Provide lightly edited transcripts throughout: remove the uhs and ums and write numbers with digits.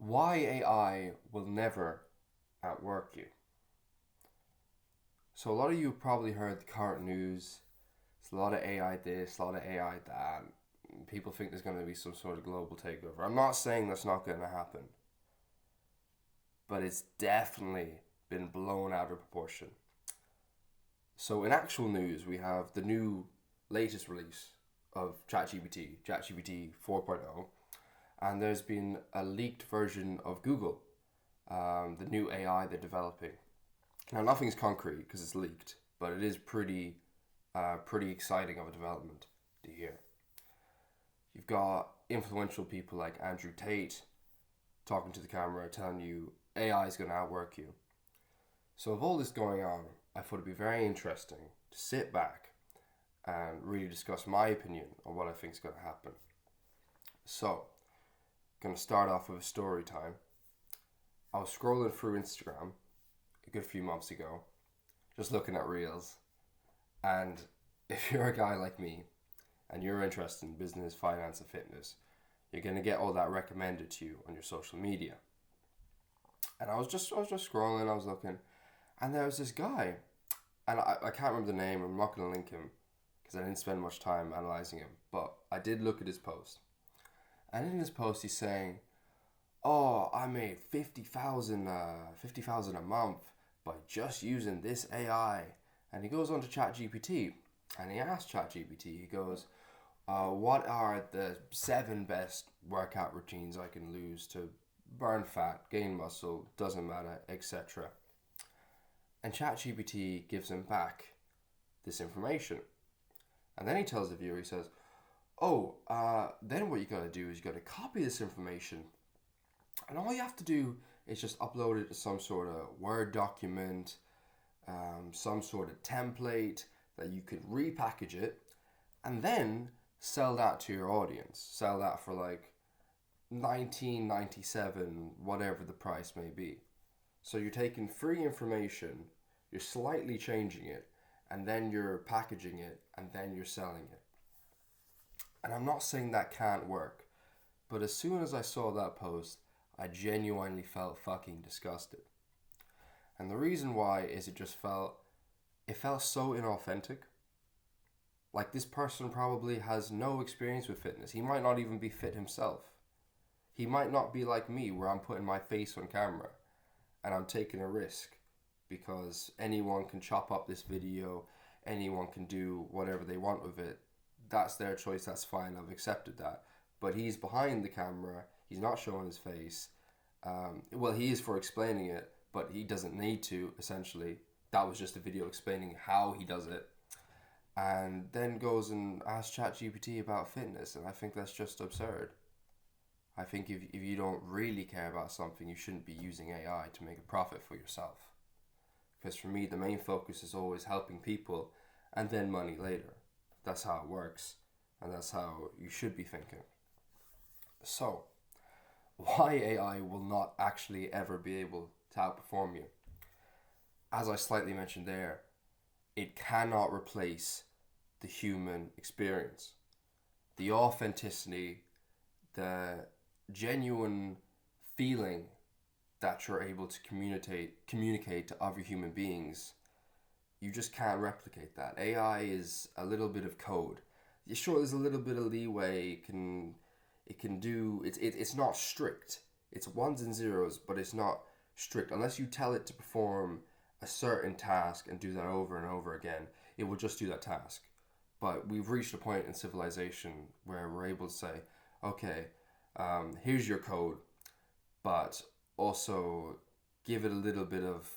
Why AI will never outwork you. So a lot of you probably heard the current news. It's a lot of AI this, a lot of AI that. People think there's going to be some sort of global takeover. I'm not saying that's not going to happen, but it's definitely been blown out of proportion. So in actual news, we have the new latest release of ChatGPT 4.0, and there's been a leaked version of Google, the new AI they're developing. Now nothing's concrete because it's leaked, but it is pretty exciting of a development to hear. You've got influential people like Andrew Tate talking to the camera, telling you AI is going to outwork you. So with all this going on, I thought it'd be very interesting to sit back and really discuss my opinion on what I think is going to happen. So, going to start off with a story time. I was scrolling through Instagram a good few months ago, just looking at reels. And if you're a guy like me and you're interested in business, finance, and fitness, you're going to get all that recommended to you on your social media. And I was just scrolling, I was looking, and there was this guy, and I can't remember the name, I'm not going to link him because I didn't spend much time analyzing him, but I did look at his post. And in his post, he's saying, "Oh, I made 50,000 a month by just using this AI." And he goes on to ChatGPT, and he asks ChatGPT, he goes, "What are the 7 best workout routines I can lose to burn fat, gain muscle, doesn't matter, etc." And ChatGPT gives him back this information. And then he tells the viewer, he says, then what you got to do is you got to copy this information. And all you have to do is just upload it to some sort of Word document, some sort of template that you could repackage it, and then sell that to your audience. Sell that for like $19.97, whatever the price may be. So you're taking free information, you're slightly changing it, and then you're packaging it, and then you're selling it. And I'm not saying that can't work, but as soon as I saw that post, I genuinely felt fucking disgusted. And the reason why is it felt so inauthentic. Like, this person probably has no experience with fitness. He might not even be fit himself. He might not be like me, where I'm putting my face on camera and I'm taking a risk because anyone can chop up this video, anyone can do whatever they want with it. That's their choice, that's fine, I've accepted that. But he's behind the camera, he's not showing his face. He is for explaining it, but he doesn't need to, essentially. That was just a video explaining how he does it. And then goes and asks ChatGPT about fitness, and I think that's just absurd. I think if you don't really care about something, you shouldn't be using AI to make a profit for yourself. Because for me, the main focus is always helping people and then money later. That's how it works, and that's how you should be thinking. So, why AI will not actually ever be able to outperform you? As I slightly mentioned there, it cannot replace the human experience. The authenticity, the genuine feeling that you're able to communicate to other human beings, you just can't replicate that. AI is a little bit of code. Sure, there's a little bit of leeway. It can do. It's not strict. It's ones and zeros, but it's not strict unless you tell it to perform a certain task and do that over and over again. It will just do that task. But we've reached a point in civilization where we're able to say, okay, here's your code, but also give it a little bit of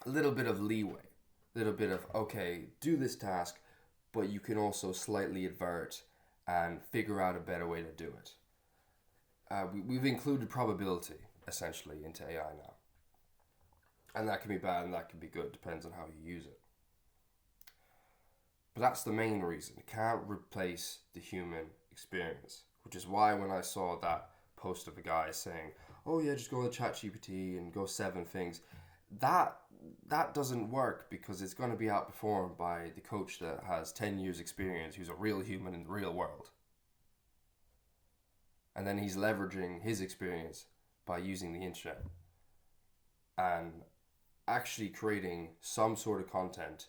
leeway, a little bit of, okay, do this task, but you can also slightly advert and figure out a better way to do it. We've included probability essentially into AI now, and that can be bad and that can be good, depends on how you use it. But that's the main reason. It can't replace the human experience, which is why when I saw that post of a guy saying, "Oh yeah, just go on ChatGPT and go 7 things," that doesn't work, because it's going to be outperformed by the coach that has 10 years experience, who's a real human in the real world. And then he's leveraging his experience by using the internet and actually creating some sort of content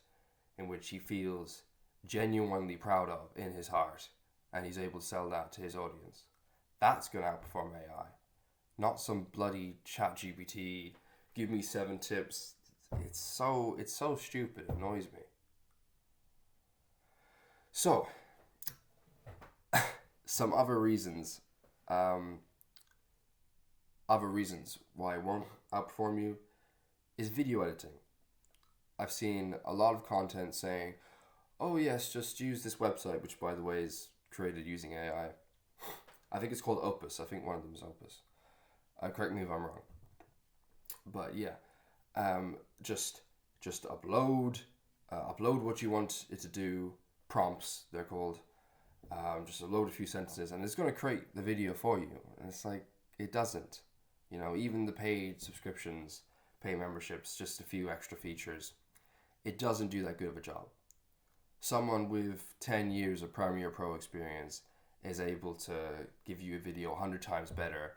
in which he feels genuinely proud of in his heart, and he's able to sell that to his audience. That's going to outperform AI. Not some bloody ChatGPT, give me 7 tips. It's so stupid, it annoys me. So, some other reasons why it won't outperform you is video editing. I've seen a lot of content saying, oh yes, just use this website, which by the way is created using AI. I think it's called Opus. I think one of them is Opus. Correct me if I'm wrong. But yeah, just upload what you want it to do. Prompts, they're called. Just upload a few sentences, and it's going to create the video for you. And it's like, it doesn't. You know, even the paid subscriptions, pay memberships, just a few extra features, it doesn't do that good of a job. Someone with 10 years of Premiere Pro experience is able to give you a video 100 times better,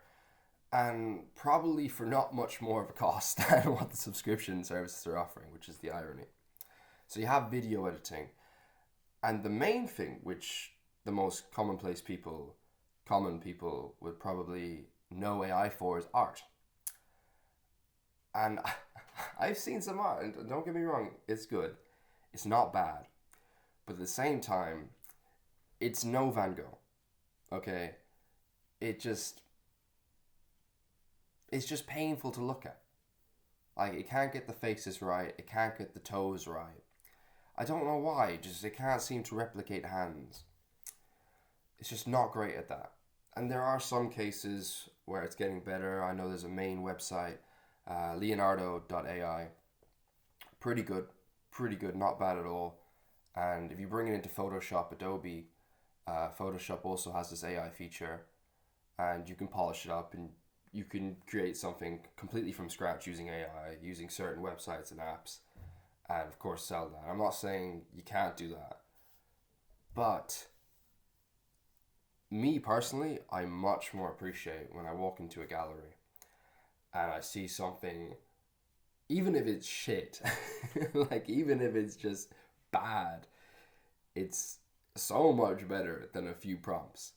and probably for not much more of a cost than what the subscription services are offering, which is the irony. So you have video editing, and the main thing, which the most common people would probably know AI for, is art. And I've seen some art, and don't get me wrong, it's good. It's not bad. But at the same time, it's no Van Gogh. Okay? It's just painful to look at. Like, it can't get the faces right, it can't get the toes right. I don't know why, it can't seem to replicate hands. It's just not great at that. And there are some cases where it's getting better. I know there's a main website, Leonardo.ai. Pretty good, not bad at all. And if you bring it into Photoshop, Adobe, Photoshop also has this AI feature, and you can polish it up and you can create something completely from scratch using AI, using certain websites and apps, and of course sell that. I'm not saying you can't do that, but me personally, I much more appreciate when I walk into a gallery and I see something, even if it's shit, like even if it's just bad, it's so much better than a few prompts,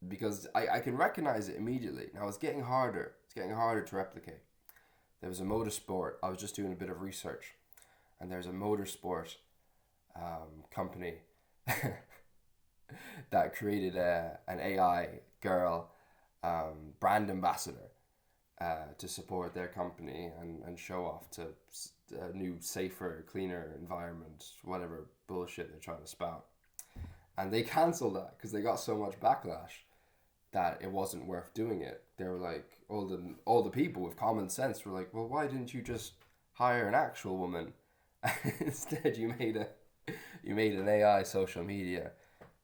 because I can recognize it immediately. Now it's getting harder to replicate. There was a motorsport, I was just doing a bit of research, and there's a motorsport company that created an AI girl brand ambassador to support their company and show off to a new, safer, cleaner environment, whatever bullshit they're trying to spout. And they cancelled that because they got so much backlash that it wasn't worth doing it. They were like, all the people with common sense were like, well, why didn't you just hire an actual woman? Instead, you made an AI social media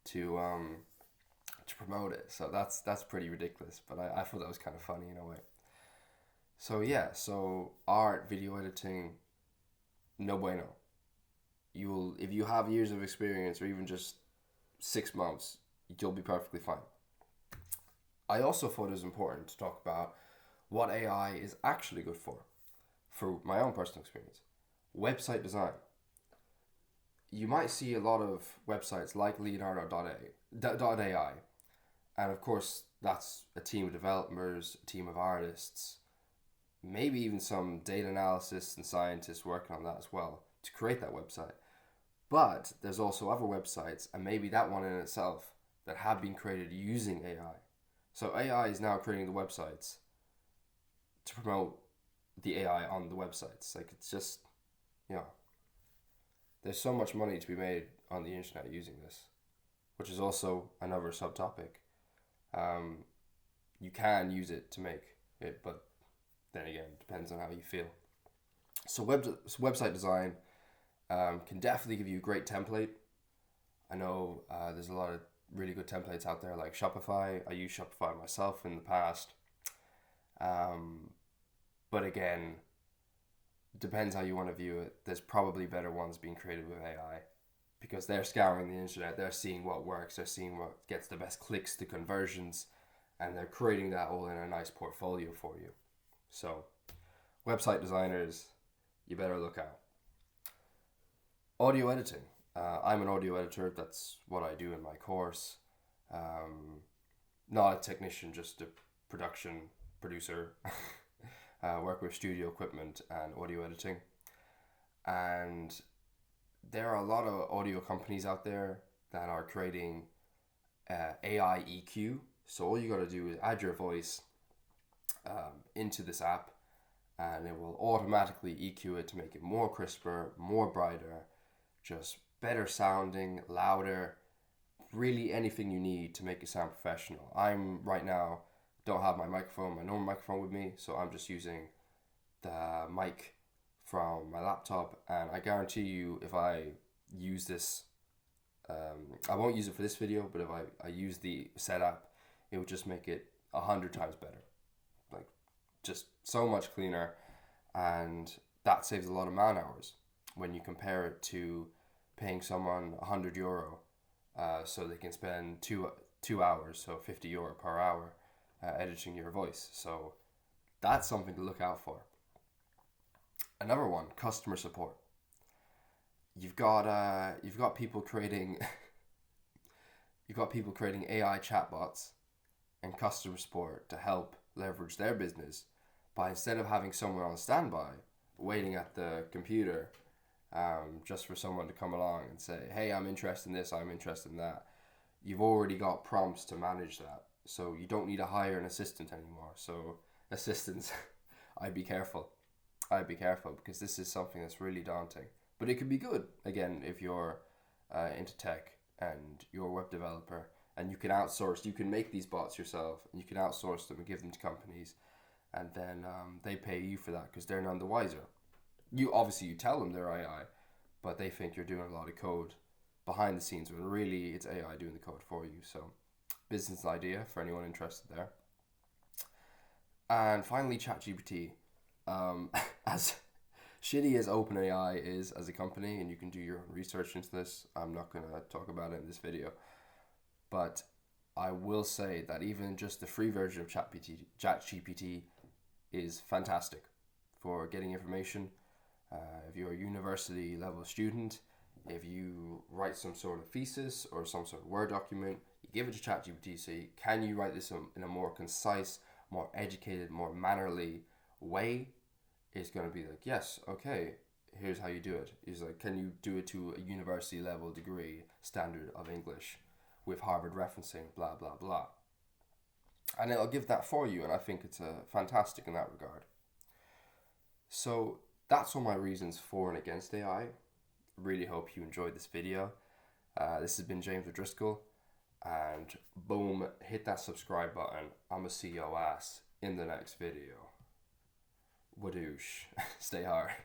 to promote it. So that's pretty ridiculous. But I thought that was kind of funny in a way. So yeah, so art, video editing, no bueno. If you have years of experience or even just 6 months, you'll be perfectly fine. I also thought it was important to talk about what AI is actually good for my own personal experience. Website design. You might see a lot of websites like Leonardo.ai, and of course that's a team of developers, a team of artists, maybe even some data analysts and scientists working on that as well to create that website. But there's also other websites, and maybe that one in itself, that have been created using AI. So AI is now creating the websites to promote the AI on the websites. Like, it's just, there's so much money to be made on the internet using this, which is also another subtopic. You can use it to make it, but then again, it depends on how you feel. So website design can definitely give you a great template. I know there's a lot of really good templates out there like Shopify. I use Shopify myself in the past. But again, depends how you want to view it. There's probably better ones being created with AI because they're scouring the internet. They're seeing what works. They're seeing what gets the best clicks to conversions. and they're creating that all in a nice portfolio for you. So, website designers, you better look out. Audio editing. I'm an audio editor. That's what I do in my course. Not a technician, just a production producer. Work with studio equipment and audio editing. And there are a lot of audio companies out there that are creating AI EQ. So all you got to do is add your voice into this app, and it will automatically EQ it to make it more crisper, more brighter, just better sounding, louder, really anything you need to make it sound professional. I'm right now don't have my normal microphone with me, so I'm just using the mic from my laptop, and I guarantee you if I use this, I won't use it for this video, but if I use the setup, it would just make it 100 times better. Like, just so much cleaner, and that saves a lot of man hours when you compare it to paying someone €100 so they can spend two hours, so €50 per hour, editing your voice. So that's something to look out for. Another one, customer support. You've got people creating AI chatbots and customer support to help leverage their business by, instead of having someone on standby waiting at the computer just for someone to come along and say, hey, I'm interested in this, I'm interested in that, you've already got prompts to manage that. So you don't need to hire an assistant anymore. So assistants, I'd be careful because this is something that's really daunting. But it could be good, again, if you're into tech and you're a web developer and you can make these bots yourself and you can outsource them and give them to companies, and then they pay you for that because they're none the wiser. You tell them they're AI, but they think you're doing a lot of code behind the scenes when really it's AI doing the code for you. So, business idea for anyone interested there. And finally, ChatGPT. As shitty as OpenAI is as a company, and you can do your own research into this, I'm not going to talk about it in this video, but I will say that even just the free version of ChatGPT is fantastic for getting information. If you're a university level student, if you write some sort of thesis or some sort of Word document, you give it to ChatGPT, say, can you write this in a more concise, more educated, more mannerly way? It's going to be like, yes, okay, here's how you do it. It's like, can you do it to a university level degree standard of English with Harvard referencing, blah, blah, blah. And it'll give that for you, and I think it's fantastic in that regard. So that's all my reasons for and against AI. Really hope you enjoyed this video. This has been James O'Driscoll, and boom, hit that subscribe button. I'ma see your ass in the next video. Wadoosh. Stay hard.